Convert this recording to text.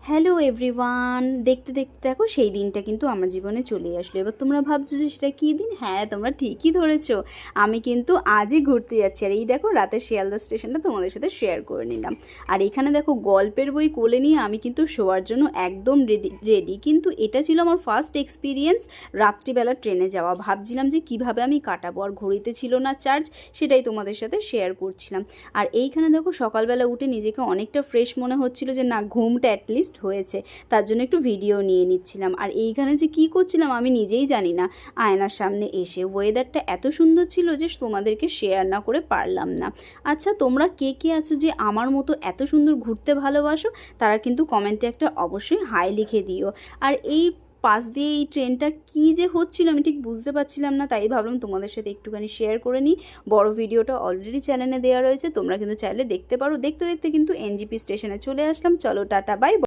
Hello everyone, দেখতে দেখতে দেখো সেই দিনটা কিন্তু আমার জীবনে চলে আসলো। এবার তোমরা ভাবছো যে সেটা কী দিন? হ্যাঁ, তোমরা ঠিকই ধরেছো। আমি কিন্তু আজই ঘুরতে যাচ্ছি। আর এই দেখো রাতের শিয়ালদা স্টেশনটা তোমাদের সাথে শেয়ার করে নিলাম। আর এখানে দেখো গল্পের বই কোলে নিয়ে আমি কিন্তু শোয়ার জন্য একদম রেডি। কিন্তু এটা ছিল আমার ফার্স্ট এক্সপিরিয়েন্স রাত্রিবেলা ট্রেনে যাওয়া। ভাবছিলাম যে কিভাবে আমি কাটাবো, আর ঘড়িতে ছিল না চার্জ, সেটাই তোমাদের সাথে শেয়ার করছিলাম। আর এইখানে দেখো সকালবেলা উঠে নিজেকে অনেকটা ফ্রেশ মনে হচ্ছিল, যে না ঘুমটা অ্যাটলিস্ট হয়েছে, তার জন্য একটু ভিডিও নিয়ে নিচ্ছিলাম। আর এইখানে যে কী করছিলাম আমি নিজেই জানি না। আয়নার সামনে এসে ওয়েদারটা এত সুন্দর ছিল যে তোমাদেরকে শেয়ার না করে পারলাম না। আচ্ছা, তোমরা কে কে আছো যে আমার মতো এত সুন্দর ঘুরতে ভালোবাসো, তারা কিন্তু কমেন্টে একটা অবশ্যই হাই লিখে দিও। আর এই পাশ দিয়ে এই ট্রেনটা কী যে হচ্ছিল আমি ঠিক বুঝতে পারছিলাম না, তাই ভাবলাম তোমাদের সাথে একটুখানি শেয়ার করে নিই। বড় ভিডিওটা অলরেডি চ্যানেলে দেওয়া রয়েছে, তোমরা কিন্তু চাইলে দেখতে পারো। দেখতে দেখতে কিন্তু এনজিপি স্টেশনে চলে আসলাম। চলো টাটা, বাই।